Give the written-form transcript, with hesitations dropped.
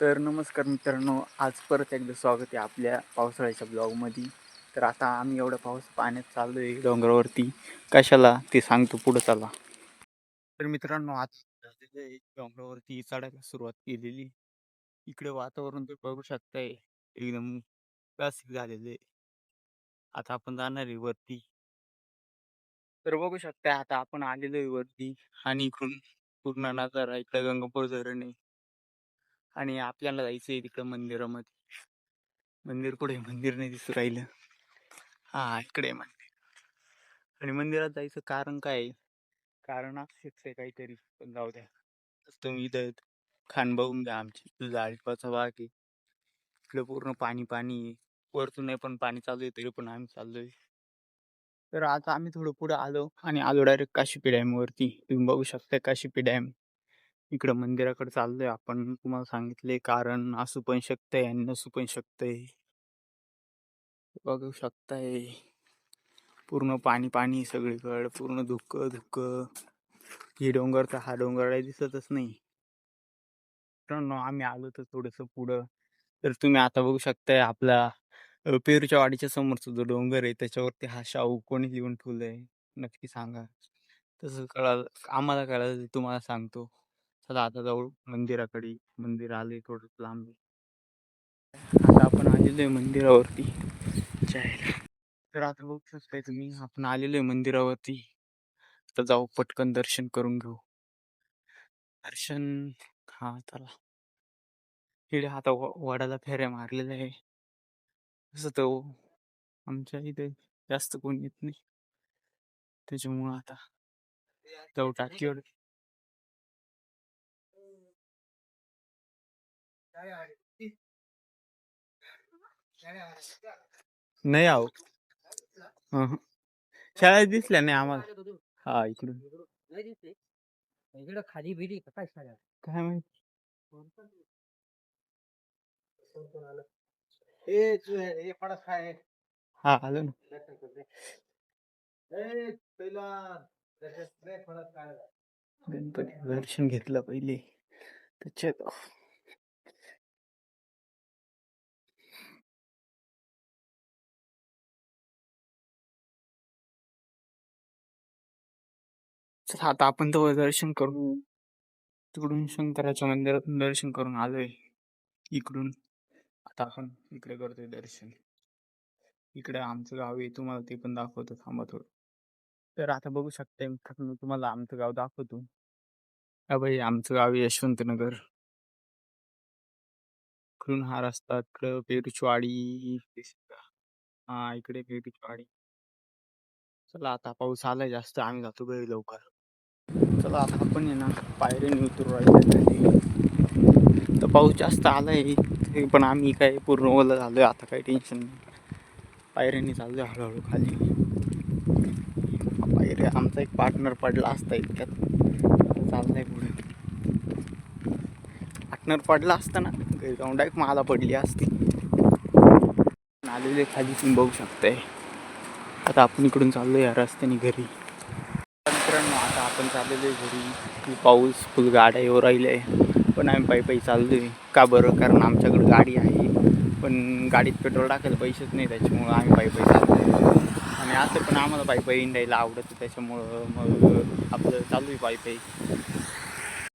तर नमस्कार मित्रांनो, आज परत एकदा स्वागत आहे आपल्या पावसाळ्याच्या ब्लॉगमध्ये. तर आता आम्ही एवढा पाऊस पाण्यात चाललो आहे डोंगरावरती. कशाला ते सांगतो, पुढं चला. तर मित्रांनो, आज झालेलं आहे डोंगरावरती चढायला सुरुवात केलेली. इकडे वातावरण तुम्ही बघू शकताय, एकदम क्लासिक झालेलं आहे. आता आपण जाणार आहे वरती. तर बघू शकता आता आपण आलेलो आहे वरती आणि इकडून पूर्ण नजारा, इकडे गंगापूर धरण आहे आणि आपल्याला जायचं आहे तिकडं मंदिरामध्ये. मंदिर कुठे मंदिर नाही दिसू राहिलं. हा, इकडे आहे मंदिर. आणि मंदिरात जायचं कारण काय आहे? कारण असू शकते काहीतरी, पण जाऊ द्या. तुम्ही इथं खान बघून घ्या आमची. तुझा आळीपाचा बाग आहे, इकडे पूर्ण पाणी पाणी आहे. वरतून नाही पण पाणी चालू आहे, तरी पण आम्ही चाललोय. तर आता आम्ही थोडं पुढे आलो आणि आलो डायरेक्ट काशीपी डॅम वरती. तुम्ही बघू शकता काशीपी डॅम. इकडं मंदिराकडे चाललोय आपण. तुम्हाला सांगितले कारण असू पण शकतंय आणि नसू पण शकतंय. बघू शकताय पूर्ण पाणी पाणी सगळीकडे, पूर्ण धुकं धुकं. ही डोंगर तर हा डोंगर आहे दिसतच नाही. मित्रांनो, आम्ही आलो तर थोडस पुढं. तर तुम्ही आता बघू शकताय आपला पेरूच्या वाडीच्या समोरचा जो डोंगर आहे त्याच्यावरती हा शाहू कोणी लिहून ठेवलंय, नक्की सांगा. तसं कळालं आम्हाला, कळालं तुम्हाला सांगतो. चला आता जाऊ मंदिराकडे. मंदिर आले थोडं लांब. आता आपण आलेलो आहे मंदिरावरती जायला. तर आता बघू शकताय तुम्ही, आपण आलेलो आहे मंदिरावरती. तर जाऊ पटकन दर्शन करून घेऊ. दर्शन, हा चला. इकडे आता वडाला फेऱ्या मारलेल्या आहे. तसं तो आमच्या इथे जास्त कोणी येत नाही, त्याच्यामुळं आता जाऊ टाकीवर. नाही आहो, शाळेत दिसल्या नाही आम्हाला. हा, इकडून इकडं खाली बिली काय काय माहिती. हा, आलो ना. गणपती दर्शन घेतलं पहिले त्याच्यात. चला आता आपण तो दर्शन करू. तिकडून शंकराच्या मंदिरातून दर्शन करून आलोय इकडून. आता आपण इकडे करतोय दर्शन. इकडे आमचं गाव आहे, तुम्हाला ते पण दाखवतो, थांबा थोडं. तर आता बघू शकता मी तुम्हाला आमचं गाव दाखवतो. हा भाई, आमचं गाव आहे यशवंतनगर. इकडून हा रस्ता, इकडं पेरुचवाडी. हा, इकडे पेरुचवाडी. चला आता पाऊस आलाय जास्त, आम्ही जातो घरी लवकर. चला आता आपण आहे ना पायऱ्याने उतरू राहिलो. तर पाऊस जास्त आलाय तरी पण आम्ही काय पूर्ण ओलं झालोय, आता काही टेन्शन नाही. पायऱ्याने चाललोय हळूहळू खाली. पायऱ्या आमचा एक पार्टनर पडला असता इतक्यात, चाललाय पुढे. पार्टनर पडला असता ना, घरी जाऊन डायरेक्ट मला पडली असती. आलेले खाली तुम्ही बघू शकताय. आता आपण इकडून चाललोय या रस्त्याने घरी. मित्रांनो, आता आपण चाललेलो आहे घरी. पाऊस फुल गाड्या येऊ राहिल्या आहे, पण आम्ही पायी पायी चाललोय. का बरं? कारण आमच्याकडे गाडी आहे, पण गाडीत पेट्रोल टाकायला पैसेच नाही, त्याच्यामुळं आम्ही पायी पायी चाललोय. आणि असं पण आम्हाला पायी पायी इंडायला आवडतं, त्याच्यामुळं मग आपलं चालू आहे पायी पायी.